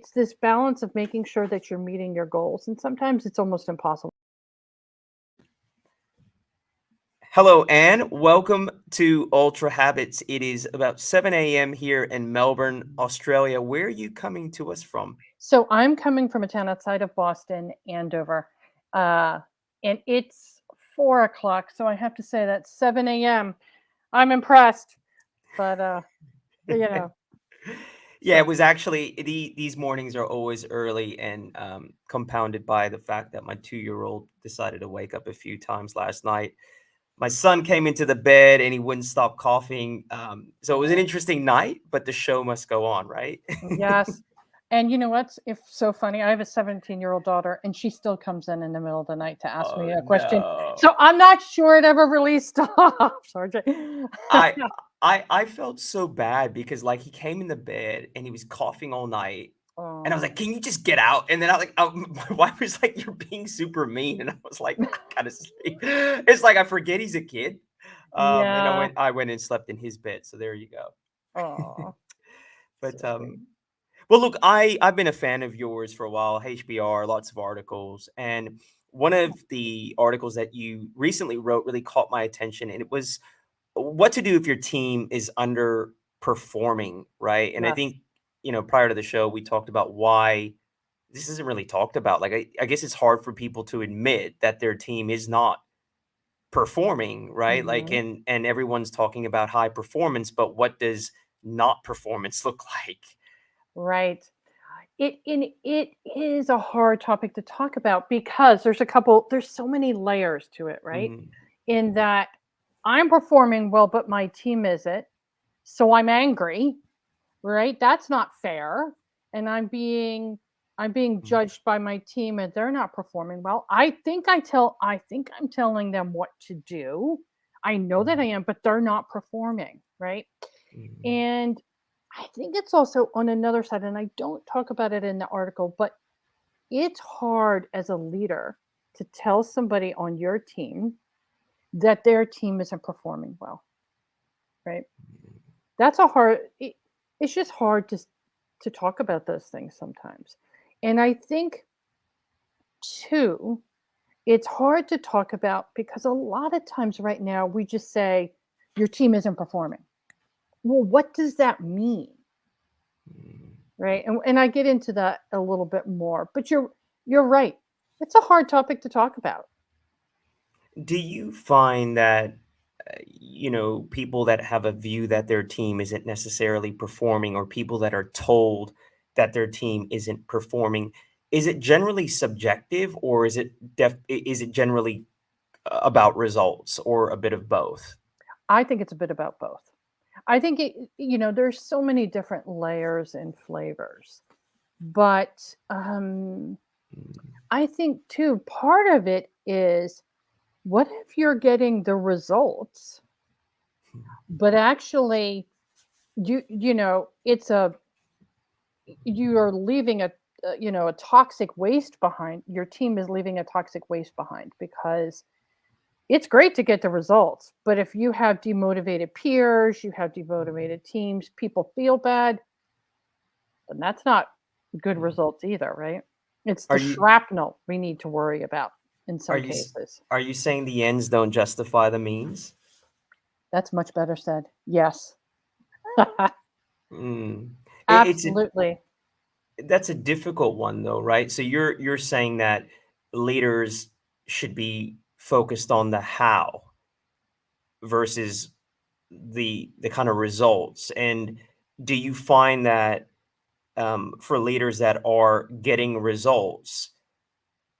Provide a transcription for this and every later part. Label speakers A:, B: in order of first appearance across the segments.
A: it's this balance of making sure that you're meeting your goals, and sometimes it's almost impossible.
B: Hello, Anne. Welcome to Ultra Habits. It is about 7 a.m. here in Melbourne, Australia. Where are you coming to us from?
A: So I'm coming from a town outside of Boston, Andover, uh, and it's 4 o'clock. So I have to say that 7 a.m. I'm impressed, but you know,
B: Yeah, it
A: so
B: was actually these mornings are always early and compounded by the fact that my 2-year-old decided to wake up a few times last night. My son came into the bed and he wouldn't stop coughing. So it was an
A: oh,
B: interesting night, but the show must go on, right?
A: yes. And you know what's if so funny? I have a 17-year-old daughter, and she still comes in the middle of the night to ask me
B: Oh
A: a question.
B: no.
A: So I'm not sure it ever really stops, RJ.
B: I I felt so bad because, like, he came in the bed and he was coughing all night, and I was
A: Oh,
B: like, "Can you just get out?" And then my wife was like, "You're being super mean," and I was like, "I gotta sleep." It's like I forget he's a kid, and I
A: yeah.
B: went and slept in his bed, so there you go.
A: Oh,
B: But,
A: so sweet.
B: well, look, I've been a fan of yours for a while, HBR, lots of articles, and one of the articles that you recently wrote really caught my attention, and it was what to do if your team is underperforming, right? And I
A: Yes.
B: think, prior to the show, we talked about why this isn't really talked about. Like, I guess it's hard for people to admit that their team is not performing, right? Like,
A: Mhm.
B: and everyone's talking about high performance, but what does not performance look like?
A: Right. It is a hard topic to talk about because there's so many layers to it, right?
B: Mm,
A: In that I'm performing well, but my team isn't. So I'm angry, right? That's not fair. And I'm being
B: mm,
A: judged by my team and they're not performing well. I think I'm telling them what to do. I know that I
B: mm,
A: am, but they're not performing, right?
B: mm,
A: And I think it's also on another side, and I don't talk about it in the article, but it's hard as a leader to tell somebody on your team that their team isn't performing well, right? That's a it's just hard to talk about those things sometimes. And I think too, it's hard to talk about because a lot of times right now we just say your team isn't performing. Well, what does that mean?
B: mm.
A: Right? And I get into that a little bit more, but you're right. It's a hard topic to talk about.
B: Do you find that people that have a view that their team isn't necessarily performing, or people that are told that their team isn't performing, is it generally subjective, or is it generally about results, or a bit of both?
A: I think it's a bit about both. I think there's so many different layers and flavors. But
B: Mm,
A: I think too, part of it is what if you're getting the results, but actually it's a you are leaving a toxic waste behind. Your team is leaving a toxic waste behind because it's great to get the results, but if you have demotivated peers, you have demotivated teams, people feel bad, then that's not good
B: mm.
A: results either, right? It's
B: Are
A: the
B: you
A: shrapnel we need to worry about in
B: are
A: some
B: you s-
A: cases.
B: are you saying the ends don't justify the means?
A: That's much better said. Yes.
B: Mm. It's a
A: Absolutely.
B: That's a difficult one though, right? So you're saying that leaders should be focused on the how versus the kind of results. And do you find that for leaders that are getting results,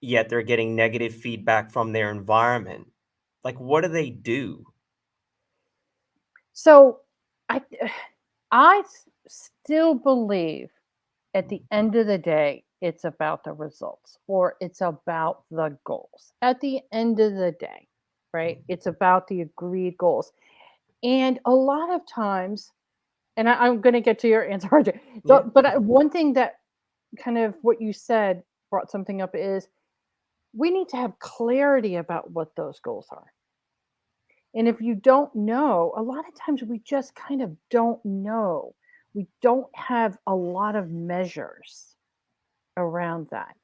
B: yet they're getting negative feedback from their environment, like what do they do?
A: So I still believe at the end of the day, it's about the results or it's about the goals. At the end of the day, right? It's about the agreed goals. And a lot of times, and I'm going to get to your answer, RJ,
B: Yeah.
A: but one thing that kind of what you said brought something up is we need to have clarity about what those goals are. And if you don't know, a lot of times we just kind of don't know. We don't have a lot of measures. around that.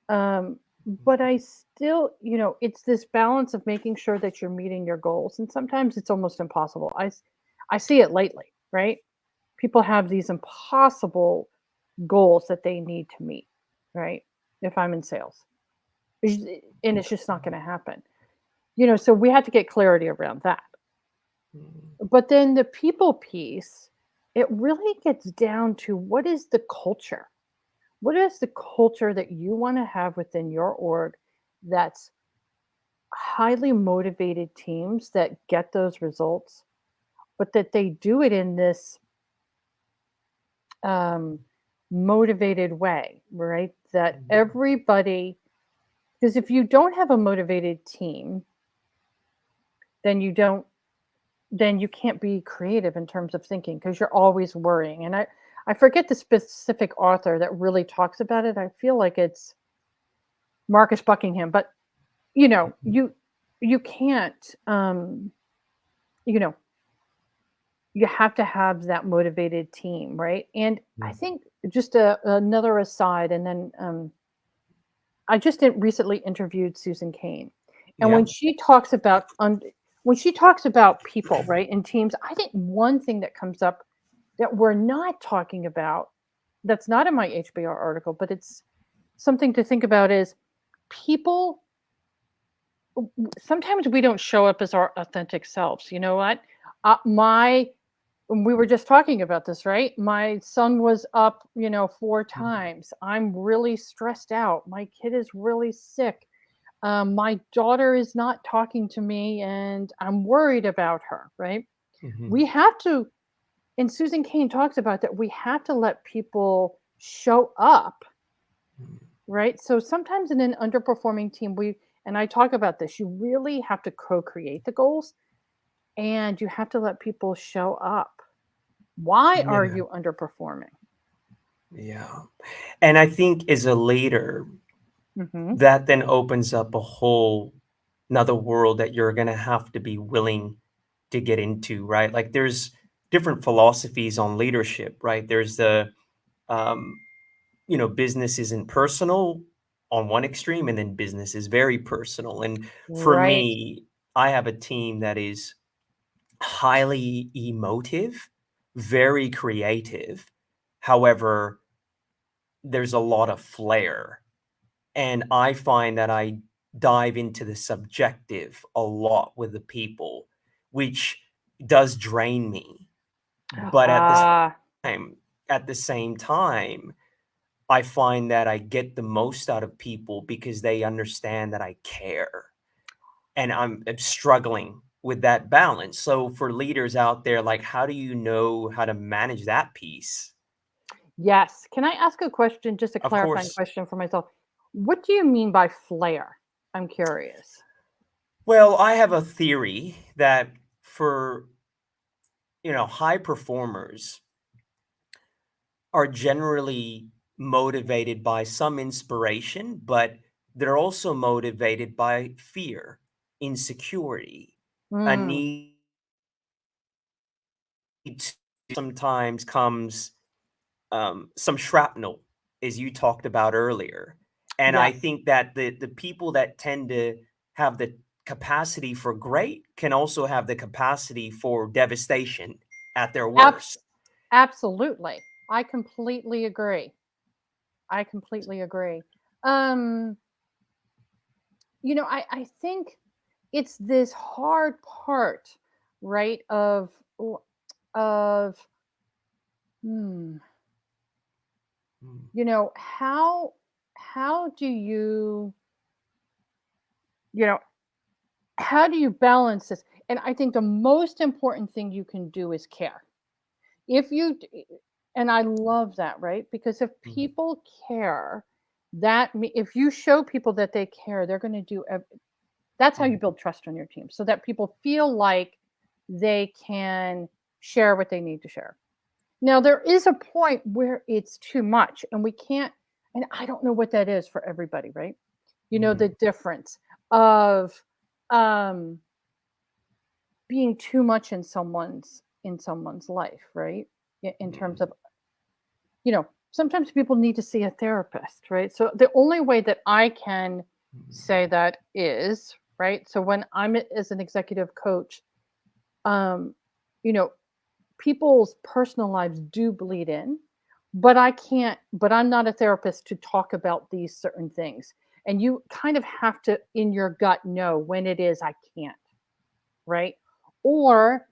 A: Um, but I still, it's this balance of making sure that you're meeting your goals. And sometimes it's almost impossible. I see it lately, right? People have these impossible goals that they need to meet, right? If I'm in sales, and it's just not going to happen. So we have to get clarity around that.
B: Mm.
A: But then the people piece, it really gets down to what is the culture? What is the culture that you want to have within your org that's highly motivated teams that get those results, but that they do it in this um, motivated way, right? That
B: Mm.
A: everybody, because if you don't have a motivated team, then you can't be creative in terms of thinking because you're always worrying. And I forget the specific author that really talks about it. I feel like it's Marcus Buckingham, but you know,
B: Mhm.
A: you you can't you know, you have to have that motivated team, right? And I
B: Mm.
A: think just another aside, and then I just recently interviewed Susan Kane, and
B: Yeah.
A: when she talks about people, right, in teams, I think one thing that comes up that we're not talking about, that's not in my HBR article, but it's something to think about is people. Sometimes we don't show up as our authentic selves. You know what? My We were just talking about this, right? My son was up, 4
B: Mhm.
A: times. I'm really stressed out. My kid is really sick. My daughter is not talking to me and I'm worried about her, right?
B: Mhm.
A: We have to, and Susan Cain talks about that, we have to let people show up,
B: Mm.
A: right? So sometimes in an underperforming team, and I talk about this, you really have to co create the goals and you have to let people show up. Why are
B: Yeah.
A: you underperforming?
B: Yeah. And I think as a leader,
A: Mhm.
B: that then opens up a whole another world that you're gonna have to be willing to get into, right? Like there's different philosophies on leadership, right? There's the um, business isn't personal on one extreme, and then business is very personal. And for
A: Right.
B: me, I have a team that is highly emotive, very creative. However, there's a lot of flair. And I find that I dive into the subjective a lot with the people, which does drain me. But
A: Ah,
B: time, at the same time, I find that I get the most out of people because they understand that I care. And I'm struggling with that balance. So for leaders out there, like how do you know how to manage that piece?
A: yes. Can I ask a question, just a
B: Of
A: clarifying
B: course.
A: question for myself? What do you mean by flair? I'm curious.
B: Well, I have a theory that for high performers are generally motivated by some inspiration, but they're also motivated by fear, insecurity, a
A: Mm,
B: need to sometimes comes some shrapnel, as you talked about earlier. And I
A: yes.
B: think that the people that tend to have the capacity for great can also have the capacity for devastation at their
A: Abs-
B: worst.
A: Absolutely. I completely agree. I completely agree. Um, I think it's this hard part, right? Of hmm,
B: Mm.
A: you know, how do you know, how do you balance this? And I think the most important thing you can do is care. If you and I love that, right? Because if
B: Mm.
A: people care, if you show people that they care, they're going to that's how you
B: Mm.
A: build trust on your team so that people feel like they can share what they need to share. Now there is a point where it's too much and we can't, and I don't know what that is for everybody, right? The
B: Mm.
A: difference of um being too much in someone's life, right? In terms
B: Mm.
A: of, you know, sometimes people need to see a therapist, right? So the only way that I can
B: Mhm.
A: say that is, right? So when as an executive coach, um, you know, people's personal lives do bleed in, but I'm not a therapist to talk about these certain things. And you kind of have to, in your gut, know when it is I can't, right? Or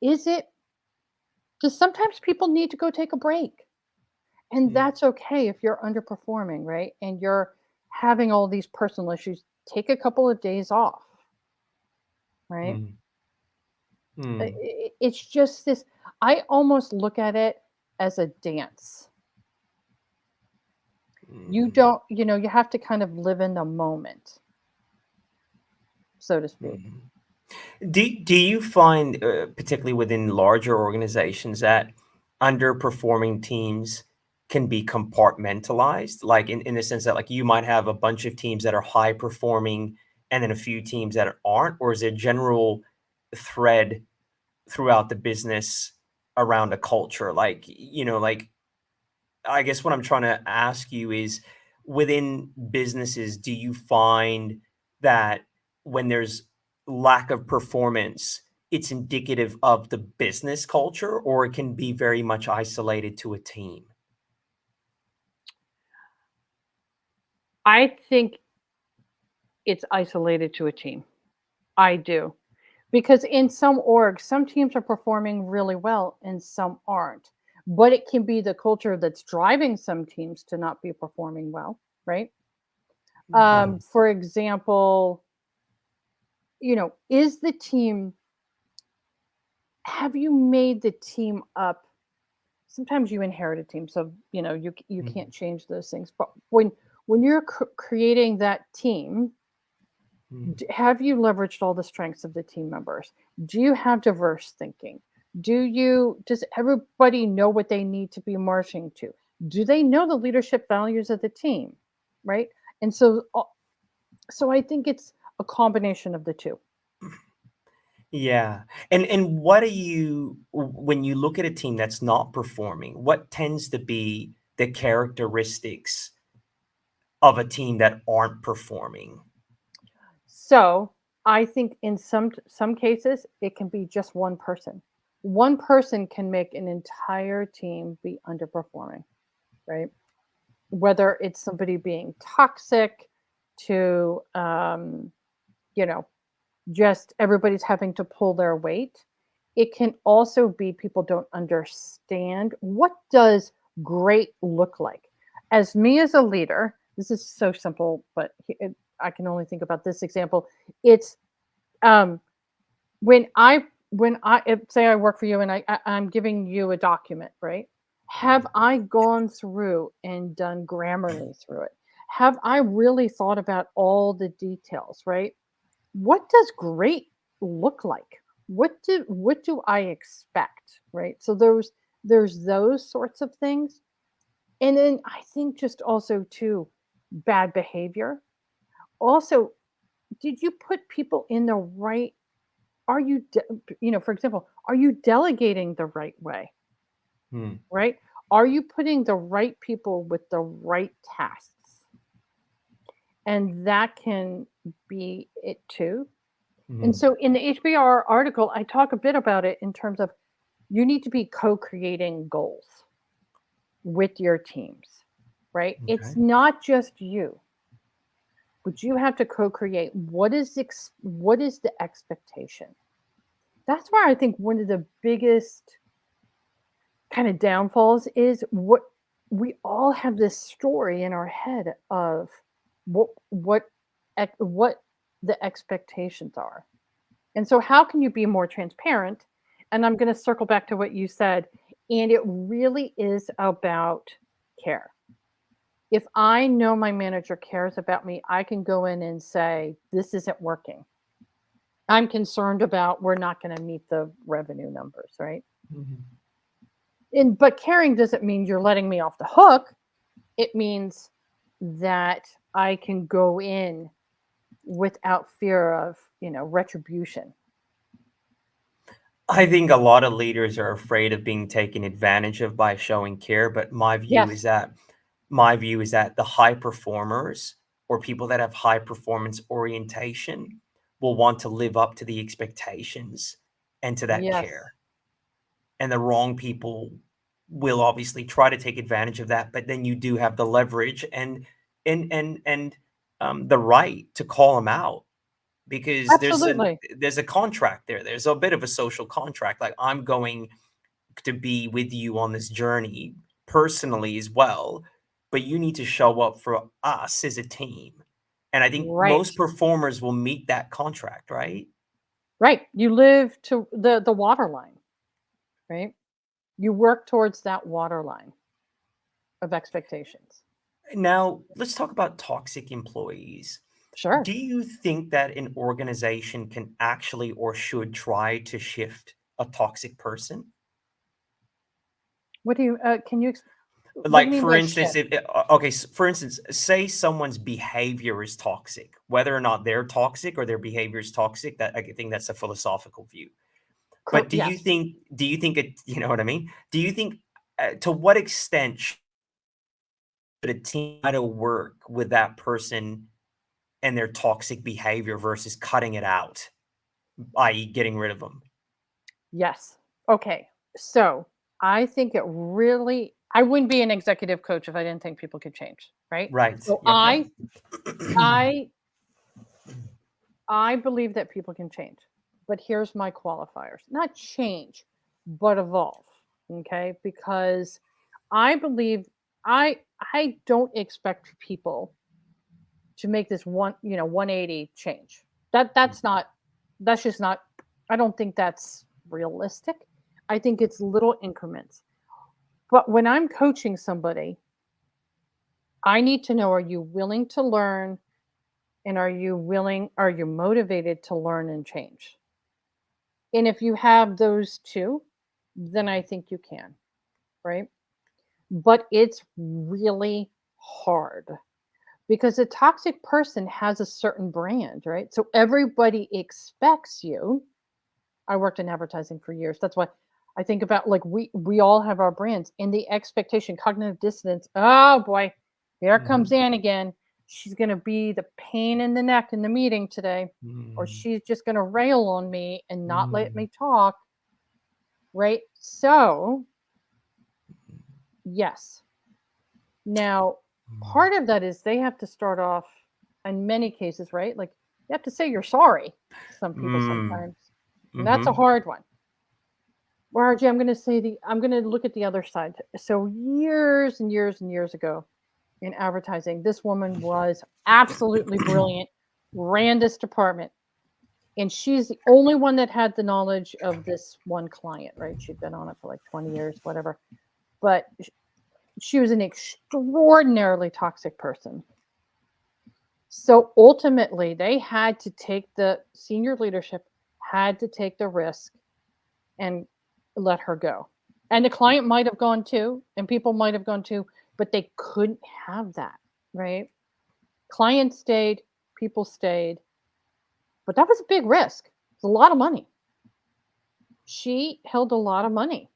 A: is it just sometimes people need to go take a break? And
B: Mm,
A: that's okay if you're underperforming, right? And you're having all these personal issues. Take a couple of days off, right?
B: mm, mm,
A: It's just this, I almost look at it as a dance. You
B: mm,
A: don't, you have to kind of live in the moment, so to speak.
B: mm. Do you find, particularly within larger organizations, that underperforming teams can be compartmentalized? Like in the sense that like you might have a bunch of teams that are high performing and then a few teams that aren't, or is there a general thread throughout the business around a culture? Like, like I guess what I'm trying to ask you is within businesses, do you find that when there's lack of performance, it's indicative of the business culture, or it can be very much isolated to a team?
A: I think it's isolated to a team. I do. Because in some orgs, some teams are performing really well and some aren't. But it can be the culture that's driving some teams to not be performing well, right?
B: Okay.
A: For example, is the team, have you made the team up? Sometimes you inherit a team, so you can't
B: Mhm,
A: change those things. But when you're creating that team,
B: mhm,
A: have you leveraged all the strengths of the team members? Do you have diverse thinking? Does everybody know what they need to be marching to? Do they know the leadership values of the team? Right? And so I think it's a combination of the two.
B: yeah. And what do you when you look at a team that's not performing, what tends to be the characteristics of a team that aren't performing?
A: So I think in some cases it can be just one person. One person can make an entire team be underperforming, right? Whether it's somebody being toxic to you know just everybody's having to pull their weight. It can also be people don't understand what does great look like. As me as a leader, this is so simple, but I can only think about this example. It's um, when say I work for you and I'm giving you a document, right? Have I gone through and done Grammarly through it? Have I really thought about all the details, right? What does great look like? What do I expect, right? So there's those sorts of things. And then I think just also too bad behavior. Also, did you put people in the right, are you for example, are you delegating the right way,
B: Hmm,
A: right? Are you putting the right people with the right tasks? And that can be it too. And
B: mhm.
A: so in the HBR article, I talk a bit about it in terms of you need to be co-creating goals with your teams, right? It's
B: Okay.
A: not just you, but you have to co-create what is the expectation. That's where I think one of the biggest kind of downfalls is what we all have this story in our head of what the expectations are. And so, how can you be more transparent? And I'm going to circle back to what you said. And it really is about care. If I know my manager cares about me, I can go in and say, this isn't working. I'm concerned about we're not going to meet the revenue numbers, right?
B: Mhm.
A: But caring doesn't mean you're letting me off the hook. It means that I can go in without fear of, retribution.
B: I think a lot of leaders are afraid of being taken advantage of by showing care, but
A: Yes.
B: my view is that the high performers or people that have high performance orientation will want to live up to the expectations and to that
A: Yes.
B: care. And the wrong people will obviously try to take advantage of that, but then you do have the leverage and the right to call them out because
A: Absolutely.
B: there's a contract there. There's a bit of a social contract. Like I'm going to be with you on this journey personally as well, but you need to show up for us as a team. And I think
A: Right.
B: most performers will meet that contract, right?
A: Right. You live to the water line, right? You work towards that water line of expectations.
B: Now, let's talk about toxic employees.
A: Sure.
B: Do you think that an organization can actually or should try to shift a toxic person?
A: What do you can you what do you
B: Like,
A: mean
B: for
A: by
B: instance,
A: shift?
B: if okay, for instance, say someone's behavior is toxic, whether or not they're toxic or their behavior is toxic, that I think that's a philosophical view. But
A: Yes.
B: do you think it, you know what I mean? Do you think to what extent should a team try to work with that person and their toxic behavior versus cutting it out, i.e., getting rid of them?
A: Yes. Okay. So, I think it really I wouldn't be an executive coach if I didn't think people could change, right?
B: Right.
A: So
B: Yep. Yep.
A: I I believe that people can change. But here's my qualifiers. Not change, but evolve. Okay? Because I believe I don't expect people to make this 180 change. That's not that's just not I don't think that's realistic. I think it's little increments. But when I'm coaching somebody, I need to know, are you willing to learn, and are you motivated to learn and change? And if you have those two, then I think you can, right? But it's really hard because a toxic person has a certain brand, right? So everybody expects you. I worked in advertising for years. That's why I think about, like, we all have our brands and the expectation, cognitive dissonance. Oh boy, here comes
B: Mhm.
A: Ann again. She's going to be the pain in the neck in the meeting today, or
B: Mm,
A: she's just going to rail on me and not let
B: mm,
A: me talk, right? So, yes. Now,
B: mm,
A: part of that is they have to start off in many cases, right? Like, you have to say you're sorry to some people
B: mm,
A: sometimes. And that's a
B: mhm,
A: hard one. Well, RJ, I'm going to look at the other side. So years and years and years ago in advertising, this woman was absolutely brilliant, ran this department, and she's the only one that had the knowledge of this one client, right? She'd been on it for like 20 years, whatever. But she was an extraordinarily toxic person. So ultimately, they had to take the senior leadership had to take the risk and let her go. And the client might have gone too, and people might have gone too, but they couldn't have that, right? Clients stayed, people stayed, but that was a big risk. It's a lot of money. She held a lot of money,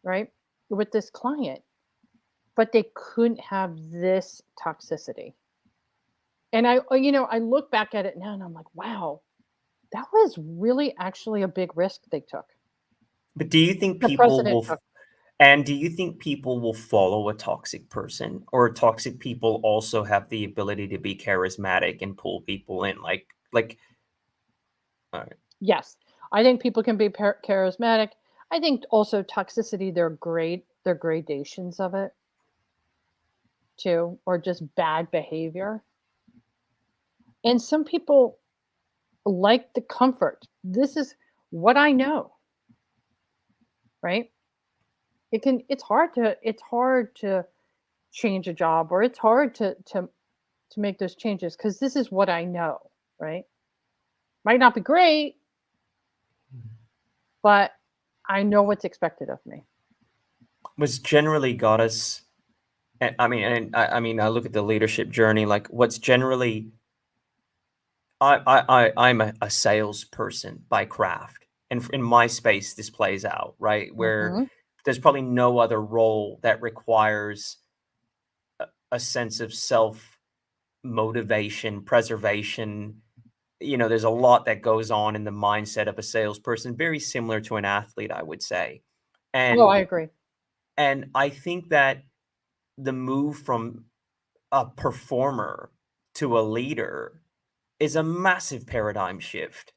A: right, with this client, but they couldn't have this toxicity. And I look back at it now and I'm like, wow, that was really actually a big risk they took.
B: but do you think
A: The
B: people
A: president
B: will
A: took.
B: and do you think people will follow a toxic person, or toxic people also have the ability to be charismatic and pull people in? Like, alright.
A: Yes, I think people can be charismatic. I think also toxicity, they're gradations of it too, or just bad behavior. And some people like the comfort. This is what I know, right? It's hard to change a job, or it's hard to make those changes because this is what I know, right? Might not be great, but I know what's expected of me.
B: What's generally got us I mean, I look at the leadership journey, like, what's generally I'm a salesperson by craft. and in my space, this plays out, right? Where
A: Mhm.
B: there's probably no other role that requires a sense of self motivation, preservation. There's a lot that goes on in the mindset of a salesperson, very similar to an athlete, I would say.
A: Oh,
B: And
A: I agree.
B: and I think that the move from a performer to a leader is a massive paradigm shift.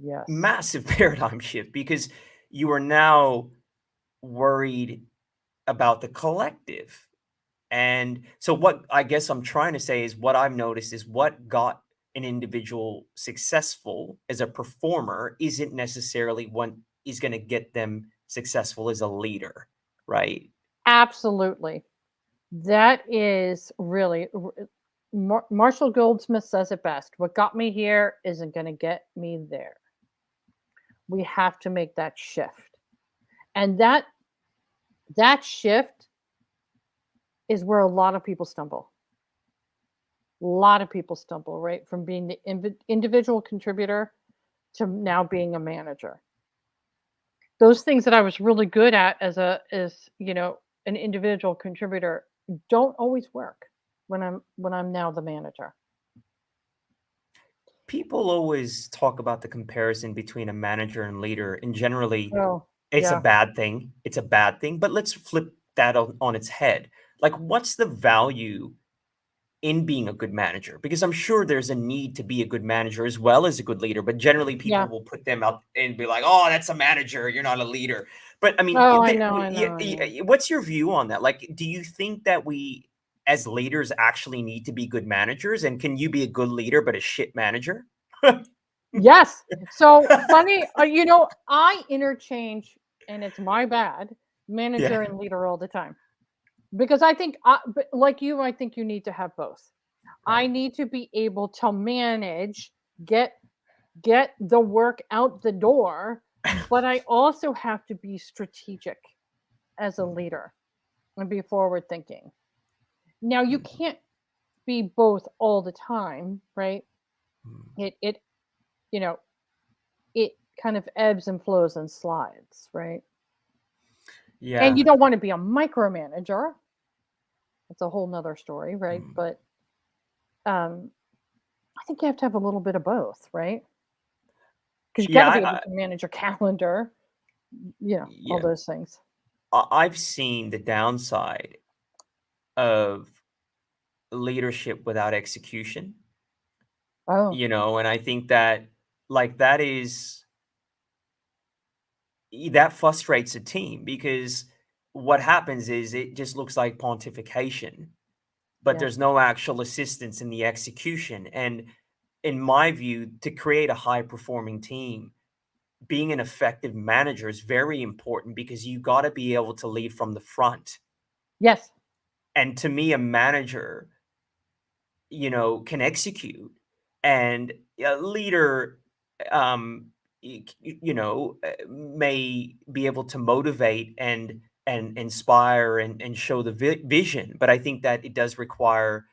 A: Yes.
B: Massive paradigm shift because you are now worried about the collective. And so what I guess I'm trying to say is what I've noticed is what got an individual successful as a performer isn't necessarily what is going to get them successful as a leader, right?
A: Absolutely. That is really Marshall Goldsmith says it best. What got me here isn't going to get me there. We have to make that shift. And that shift is where a lot of people stumble. A lot of people stumble, right? From being the individual contributor to now being a manager. Those things that I was really good at as an individual contributor don't always work when I'm now the manager.
B: People always talk about the comparison between a manager and leader, and generally
A: Oh,
B: it's a
A: yeah.
B: bad thing. It's a bad thing, but let's flip that on its head. Like, what's the value in being a good manager? Because I'm sure there's a need to be a good manager as well as a good leader, but generally people
A: Yeah.
B: will put them out and be like, "Oh, that's a manager. You're not a leader." But I mean,
A: Oh, I know, I know, I know.
B: what's your view on that? Like, do you think that we as leaders actually need to be good managers? And can you be a good leader but a shit manager?
A: Yes. So funny, I interchange, and it's my bad,
B: Yeah.
A: manager and leader all the time. Because but like you, I think you need to have both. I
B: Right.
A: need to be able to manage, get get the work out the door, but I also have to be strategic as a
B: Mm,
A: leader and be forward thinking. Now you
B: mm,
A: can't be both all the time, right?
B: mm.
A: It you know, it kind of ebbs and flows and slides, right? And
B: Yeah.
A: you don't want to be a micromanager. That's a whole nother story, right?
B: Mm.
A: But um I think you have to have a little bit of both, right? Because you got
B: Yeah,
A: to be able to manage your calendar, all
B: yeah.
A: those things.
B: I've seen the downside of leadership without execution,
A: Oh,
B: and I think that like that frustrates a team because what happens is it just looks like pontification, but
A: yeah.
B: there's no actual assistance in the execution. And in my view, to create a high performing team, being an effective manager is very important because you got to be able to lead from the front.
A: Yes.
B: And to me, a manager can execute. And a leader, may be able to motivate and inspire and show the vision. But I think that it does require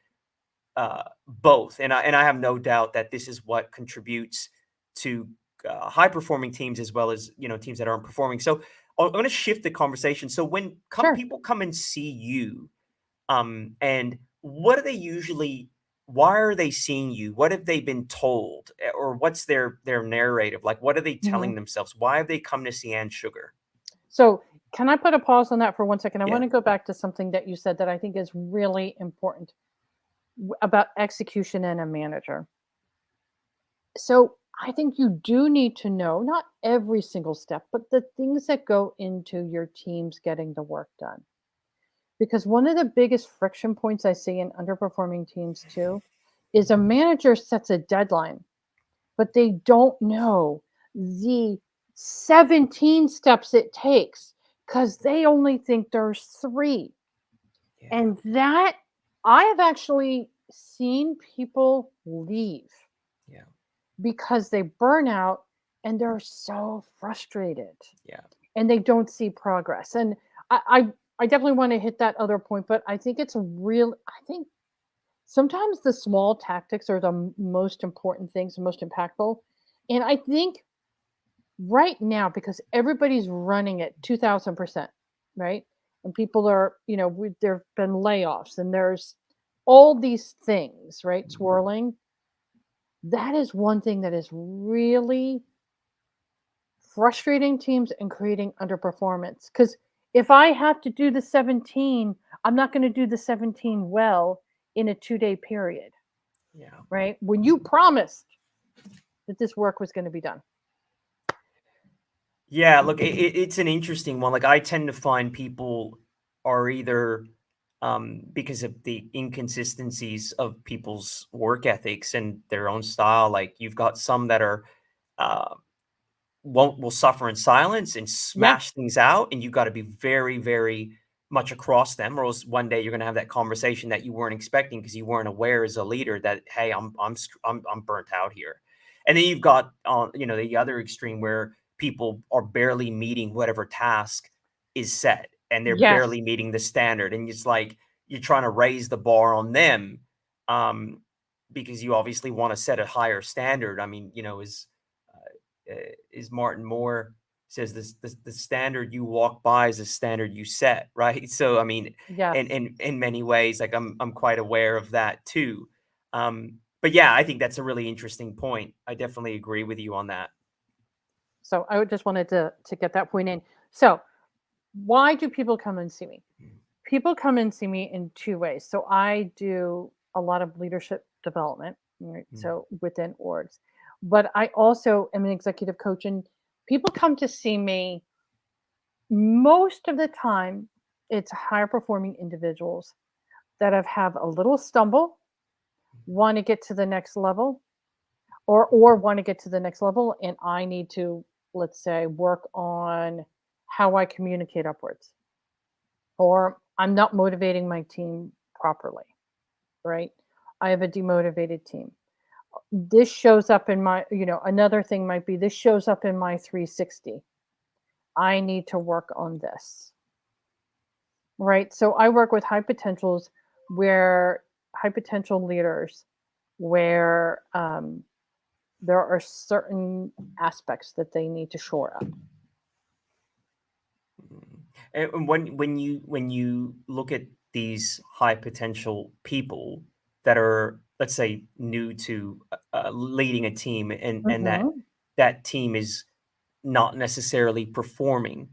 B: both. And I have no doubt that this is what contributes to high performing teams as well as teams that aren't performing. So I'm going to shift the conversation. So when
A: Sure.
B: people come and see you, and what are they usually why are they seeing you? What have they been told? Or what's their narrative? Like, what are they
A: Mhm.
B: telling themselves? Why have they come to see Ann Sugar?
A: So, can I put a pause on that for 1 second? I want
B: Yeah.
A: to go back to something that you said that I think is really important about execution and a manager. So, I think you do need to know not every single step, but the things that go into your teams getting the work done. Because one of the biggest friction points I see in underperforming teams too is a manager sets a deadline, but they don't know the 17 steps it takes because they only think there's three.
B: Yeah.
A: And that I have actually seen people leave
B: Yeah.
A: because they burn out and they're so frustrated
B: Yeah.
A: and they don't see progress. And I definitely want to hit that other point, but I think I think sometimes the small tactics are the most important things, the most impactful. And I think right now, because everybody's running at 2000%, right? And people are, there have been layoffs and there's all these things, right, swirling. That is one thing that is really frustrating teams and creating underperformance. Because if I have to do the 17, I'm not going to do the 17 well in a 2 day period,
B: Yeah.
A: right? When you promised that this work was going to be done.
B: Yeah, look, it's an interesting one. Like I tend to find people are either because of the inconsistencies of people's work ethics and their own style. Like you've got some that are uh, won't will suffer in silence and
A: Yeah.
B: smash things out, and you got to be very, very much across them, or else one day you're going to have that conversation that you weren't expecting because you weren't aware as a leader that hey, I'm burnt out here. And then you've got the other extreme where people are barely meeting whatever task is set, and they're
A: Yes.
B: barely meeting the standard, and it's like you're trying to raise the bar on them um, because you obviously want to set a higher standard. I mean, is Martin Moore says this the standard you walk by is the standard you set, right? So I mean,
A: Yes.
B: in many ways, like I'm quite aware of that too. But yeah, I think that's a really interesting point. I definitely agree with you on that.
A: So I just wanted to get that point in. So why do people come and see me? People come and see me in two ways. So I do a lot of leadership development, right?
B: Mm,
A: So within orgs, but I also am an executive coach, and people come to see me most of the time. It's higher performing individuals that have a little stumble, want to get to the next level, or want to get to the next level, and I need to, let's say, work on how I communicate upwards, or I'm not motivating my team properly, right? I have a demotivated team. This shows up in my, another thing might be this shows up in my 360. I need to work on this, right? So I work with high potential leaders where there are certain aspects that they need to shore up.
B: mm. And when you look at these high potential people that are, let's say, new to leading a team, and
A: Hmm.
B: that team is not necessarily performing,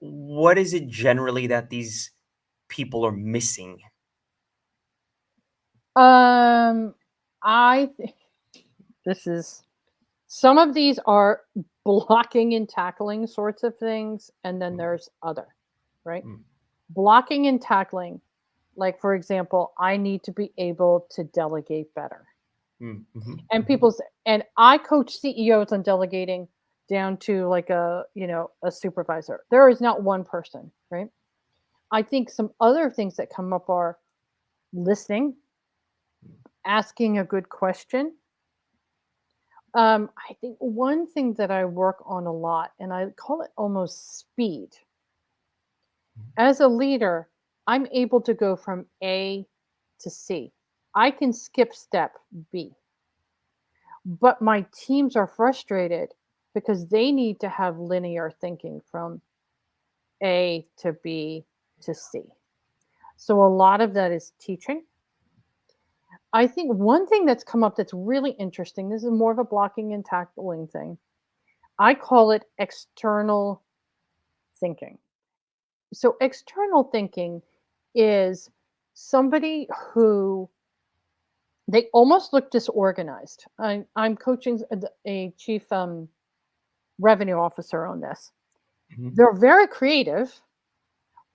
B: what is it generally that these people are missing?
A: Um, I th- this is some of these are blocking and tackling sorts of things, and then
B: Mm,
A: there's other, right?
B: mm,
A: Blocking and tackling, like for example, I need to be able to delegate better.
B: mm, mhm,
A: And
B: mhm,
A: and I coach CEOs on delegating down to like a supervisor. There is not one person, right? I think some other things that come up are listening, asking a good question. I think one thing that I work on a lot, and I call it almost speed. As a leader, I'm able to go from A to C. I can skip step B, but my teams are frustrated because they need to have linear thinking from A to B to C. So a lot of that is teaching. I think one thing that's come up that's really interesting, this is more of a blocking and tackling thing. I call it external thinking. So external thinking is somebody who they almost look disorganized. I'm coaching a chief revenue officer on this.
B: mhm,
A: They're very creative,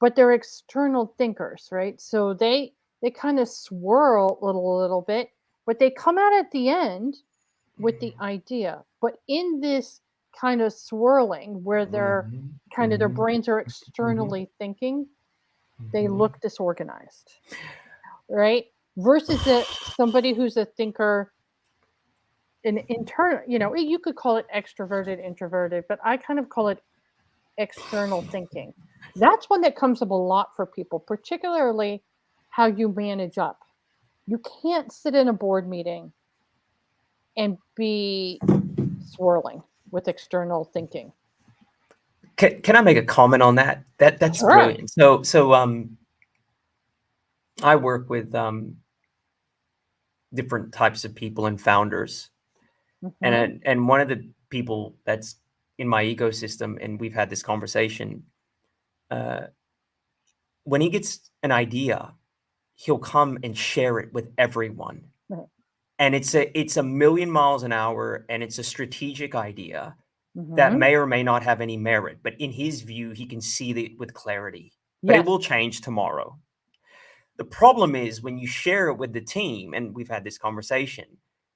A: but they're external thinkers, right? So they kind of swirl a little bit, but they come out at the end with the idea. But in this kind of swirling where they're
B: mhm,
A: kind of their
B: mhm,
A: brains are
B: mhm,
A: externally thinking, they
B: mhm,
A: look disorganized, right? Versus somebody who's a thinker, an internal, you could call it extroverted, introverted, but I kind of call it external thinking. That's one that comes up a lot for people, particularly how you manage up. You can't sit in a board meeting and be swirling, with external thinking.
B: Can I make a comment on that? That's
A: Sure.
B: brilliant. So I work with different types of people and founders,
A: Mm-hmm.
B: and one of the people that's in my ecosystem, and we've had this conversation. Uh, when he gets an idea, he'll come and share it with everyone, and it's a million miles an hour, and it's a strategic idea that
A: Mm-hmm.
B: may or may not have any merit, but in his view, he can see it with clarity. But it
A: Yes.
B: will change tomorrow. The problem is when you share it with the team, and we've had this conversation,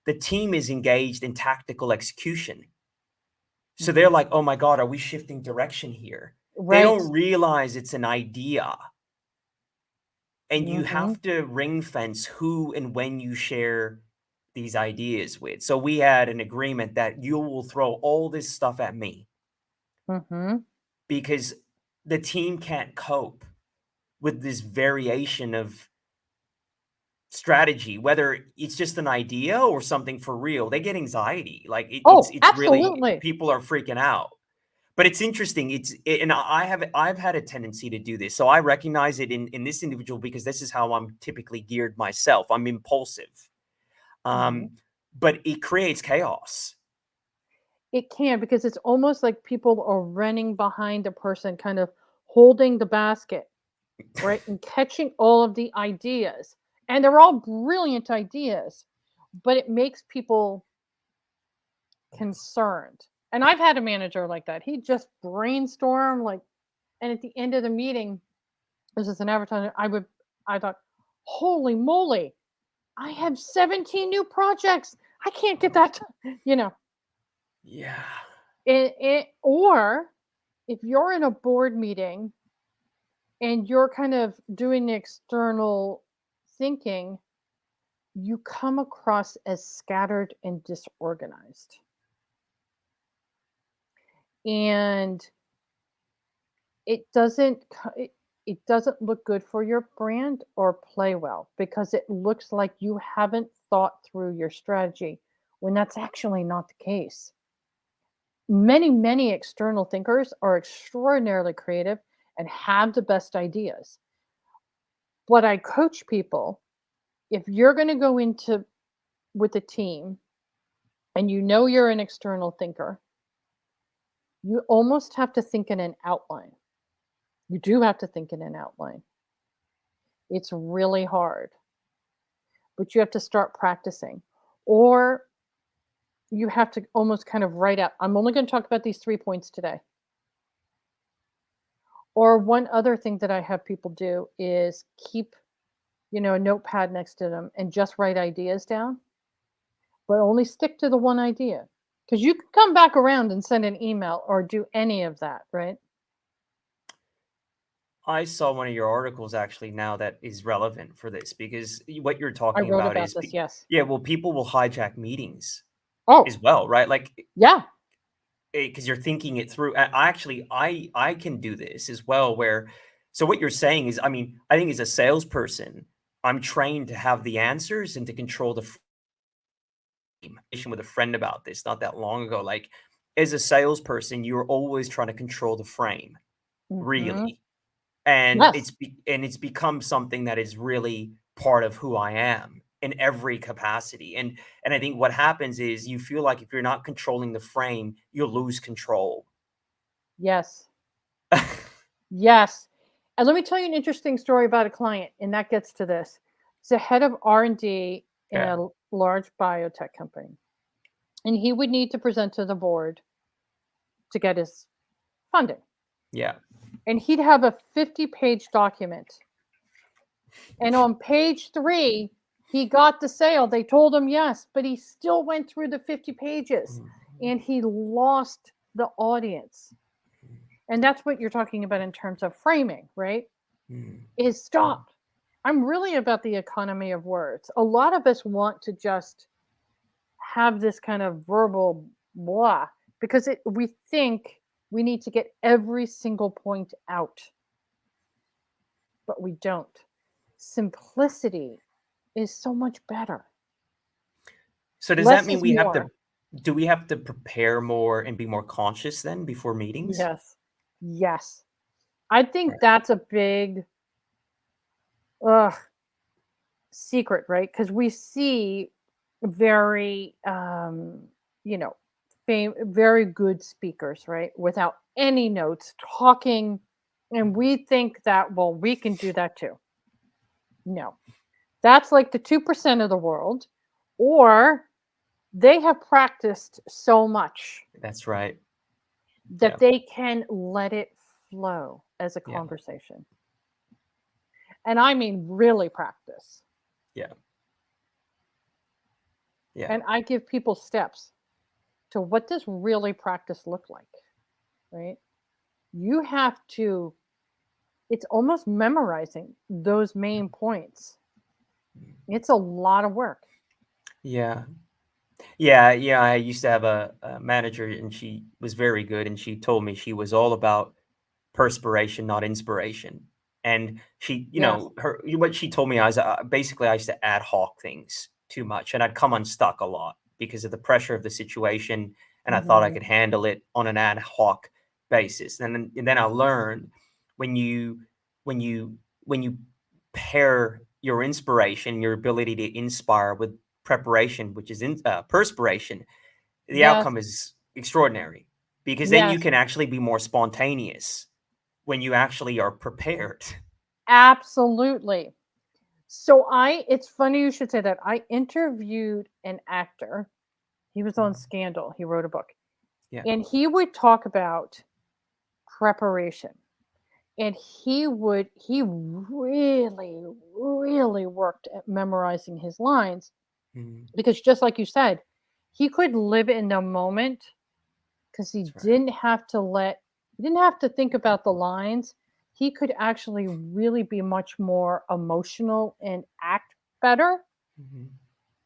B: the team is engaged in tactical execution. So
A: Mm-hmm.
B: they're like, oh my God, are we shifting direction here? They
A: Right.
B: don't realize it's an idea. And you
A: Mm-hmm.
B: have to ring fence who and when you share these ideas with. So we had an agreement that you will throw all this stuff at me
A: Mm-hmm.
B: because the team can't cope with this variation of strategy, whether it's just an idea or something for real. They get anxiety. Like
A: Oh,
B: it's really
A: absolutely.
B: people are freaking out. But it's interesting. And I've had a tendency to do this, so I recognize it in this individual because this is how I'm typically geared myself. I'm impulsive,
A: Mm-hmm.
B: but it creates chaos.
A: It can, because it's almost like people are running behind a person, kind of holding the basket, right? And catching all of the ideas. And they're all brilliant ideas, but it makes people concerned. And I've had a manager like that. He just brainstormed like, and at the end of the meeting, this is an advertiser, I thought, holy moly, I have 17 new projects. I can't get that, you know.
B: Yeah.
A: Or if you're in a board meeting and you're kind of doing the external thinking, you come across as scattered and disorganized. And it doesn't it doesn't look good for your brand or play well, because it looks like you haven't thought through your strategy when that's actually not the case. Many external thinkers are extraordinarily creative and have the best ideas. But I coach people, if you're going to go into with a team and you know you're an external thinker, you almost have to think in an outline. You do have to think in an outline. It's really hard, but you have to start practicing. Or you have to almost kind of write out, I'm only going to talk about these 3 points today. Or one other thing that I have people do is keep, a notepad next to them and just write ideas down, but only stick to the one idea. Because you can come back around and send an email or do any of that, right?
B: I saw one of your articles actually now that is relevant for this because what you're
A: I
B: talking
A: wrote
B: about
A: about
B: is,
A: this, yes.
B: yeah, well, people will hijack meetings
A: Oh,
B: as well, right? Like
A: yeah.
B: because you're thinking it through. I can do this as well. Where so what you're saying is, I mean, I think as a salesperson, I'm trained to have the answers and to control the frame. With a friend about this not that long ago. Like as a salesperson, you're always trying to control the frame,
A: Hmm.
B: really, and
A: Yes.
B: it's become something that is really part of who I am in every capacity. And I think what happens is you feel like if you're not controlling the frame, you'll lose control.
A: Yes. Yes. And let me tell you an interesting story about a client, and that gets to this. It's a head of R&D in
B: Yeah.
A: a large biotech company. And he would need to present to the board to get his funding.
B: Yeah.
A: And he'd have a 50-page document. And on page 3, he got the sale. They told him yes, but he still went through the 50 pages
B: Mm,
A: and he lost the audience. And that's what you're talking about in terms of framing, right?
B: mm.
A: Is stop. I'm really about the economy of words. A lot of us want to just have this kind of verbal blah, because we think we need to get every single point out, but we don't. Simplicity is so much better.
B: So does that
A: Less
B: mean
A: is
B: we have to
A: more.
B: Do we have to prepare more and be more conscious then before meetings?
A: Yes. Yes. I think
B: Right.
A: that's a big ugh, secret, right? Because we see very, you know, very good speakers, right? Without any notes, talking, and we think that, well, we can do that too. No, that's like the 2% of the world, or they have practiced so much
B: That's right.
A: that
B: Yeah.
A: they can let it flow as a
B: Yeah.
A: conversation. And I mean, really practice.
B: Yeah. Yeah.
A: And I give people steps to what does really practice look like, right? You have to, it's almost memorizing those main points. It's a lot of work.
B: Yeah. Yeah, yeah, I used to have a manager, and she was very good, and she told me she was all about perspiration, not inspiration. And she,
A: Yes.
B: what she told me, I was basically I used to ad hoc things too much, and I'd come unstuck a lot because of the pressure of the situation, and I thought I
A: Hmm.
B: could handle it on an ad hoc basis. And then I learned when you when you pair your inspiration, your ability to inspire with preparation, which is perspiration, the
A: Yes.
B: outcome is extraordinary because then you
A: Yes.
B: can actually be more spontaneous when you actually are prepared.
A: Absolutely. So it's funny you should say that. I interviewed an actor. He was on
B: Mhm.
A: Scandal. He wrote a book.
B: Yeah.
A: And he would talk about preparation. And he really, really worked at memorizing his lines
B: Mhm.
A: because just like you said, he could live in the moment because
B: That's right.
A: he didn't have to think about the lines. He could actually really be much more emotional and act better
B: Mhm.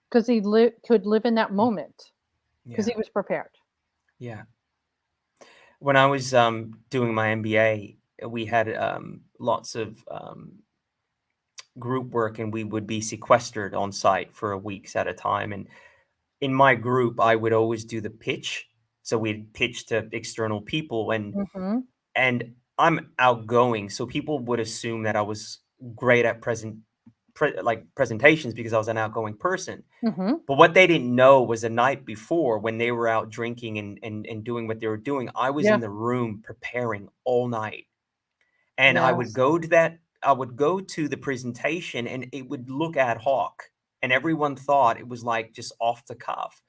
A: because could live in that moment because
B: Yeah.
A: he was prepared.
B: Yeah. When I was doing my MBA, we had lots of group work, and we would be sequestered on site for weeks at a time. And in my group, I would always do the pitch. So we'd pitch to external people,
A: Mhm.
B: and I'm outgoing, so people would assume that I was great at presentations because I was an outgoing person.
A: Mhm.
B: But what they didn't know was the night before when they were out drinking and doing what they were doing, I was in
A: Yeah.
B: the room preparing all night. And
A: Yes.
B: I would go to the presentation, and it would look ad hoc, and everyone thought it was like just off the cuff.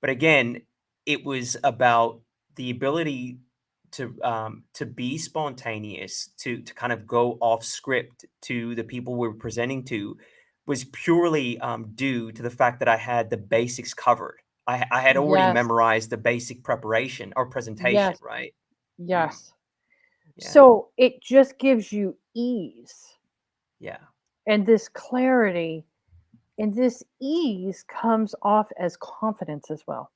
B: But again, it was about the ability to be spontaneous, to kind of go off script to the people we were presenting to, was purely due to the fact that I had the basics covered. I had already
A: Yes.
B: memorized the basic preparation or presentation,
A: Yes.
B: right? Mm,
A: Yes.
B: yeah,
A: So it just gives you ease
B: yeah,
A: and this clarity, and this ease comes off as confidence as well,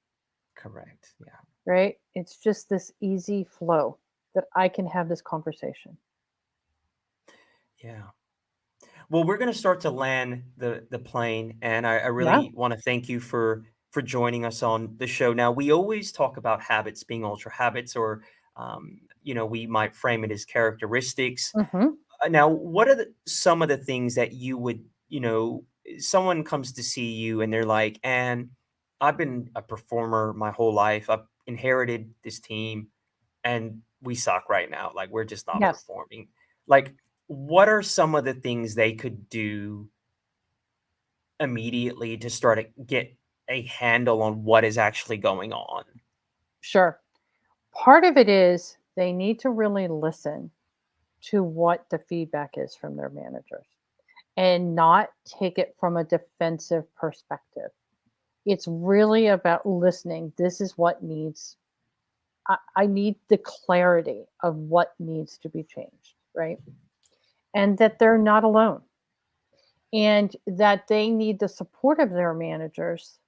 B: correct. Yeah,
A: right? It's just this easy flow that I can have this conversation.
B: yeah. Well, we're going to start to land the plane, and I
A: Yeah.
B: really want to thank you for joining us on the show. Now, we always talk about habits being ultra habits, or we might frame it as characteristics.
A: Mhm.
B: Now, what are some of the things that you would, someone comes to see you and they're like, and I've been a performer my whole life. I've inherited this team, and we suck right now. Like, we're just not
A: Yes.
B: performing. Like, what are some of the things they could do immediately to start to get a handle on what is actually going on?
A: Sure. Part of it is they need to really listen to what the feedback is from their managers and not take it from a defensive perspective. It's really about listening. This is what needs, I need the clarity of what needs to be changed, right? And that they're not alone and that they need the support of their managers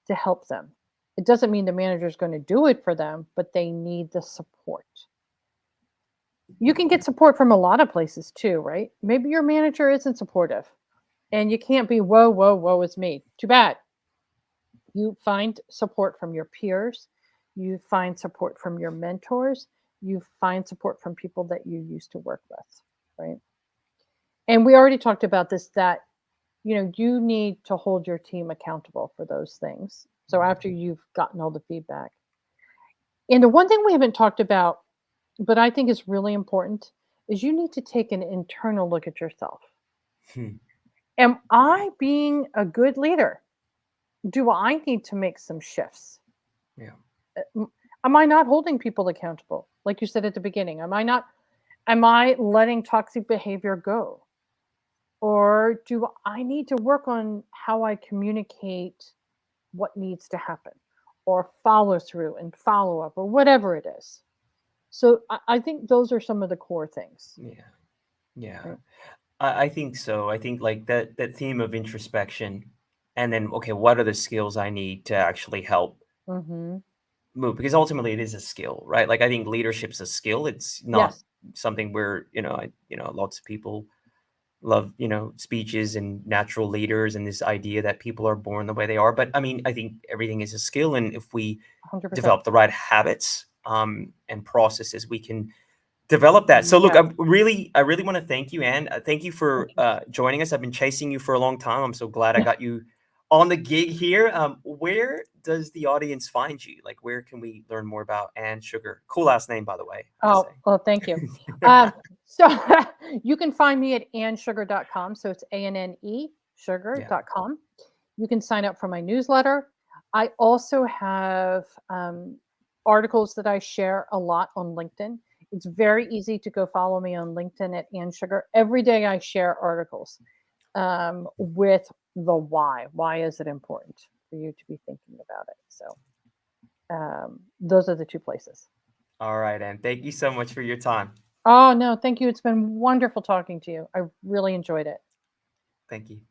A: to help them. It doesn't mean the manager is going to do it for them, but they need the support. You can get support from a lot of places too, right? Maybe your manager isn't supportive and you can't be, whoa, whoa, whoa, it's me. Too bad. You find support from your peers, you find support from your mentors, you find support from people that you used to work with, right? And we already talked about this, that you need to hold your team accountable for those things. So after you've gotten all the feedback. And the one thing we haven't talked about, but I think is really important, is you need to take an internal look at yourself.
B: Hmm.
A: Am I being a good leader? Do I need to make some shifts?
B: Yeah.
A: Am I not holding people accountable? Like you said at the beginning, am I letting toxic behavior go? Or do I need to work on how I communicate what needs to happen, or follow through and follow up, or whatever it is? So I think those are some of the core things.
B: Yeah. Yeah.
A: Right?
B: I think so. I think like that theme of introspection, and then okay, what are the skills I need to actually help
A: Mm-hmm.
B: move? Because ultimately it is a skill, right? Like I think leadership's a skill. It's not
A: Yes.
B: something where, lots of people love, speeches and natural leaders and this idea that people are born the way they are. But I mean, I think everything is a skill. And if we
A: 100%.
B: develop the right habits and processes, we can develop that. So look,
A: Yes.
B: I really want to thank you, Anne. Thank you
A: Thank
B: for
A: you.
B: joining us. I've been chasing you for a long time. I'm so glad I got you on the gig here. Where does the audience find you? Like, where can we learn more about Anne Sugar? Cool last name, by the way, I have to
A: Oh,
B: say.
A: well, thank you. Um, so you can find me at annesugar.com. So it's ANNE
B: Yeah.
A: sugar.com. You can sign up for my newsletter. I also have articles that I share a lot on LinkedIn. It's very easy to go follow me on LinkedIn at Anne Sugar. Every day I share articles with the why. Why is it important for you to be thinking about it? So those are the two places.
B: All right, Anne. Thank you so much for your time.
A: Oh, no, thank you. It's been wonderful talking to you. I really enjoyed it.
B: Thank you.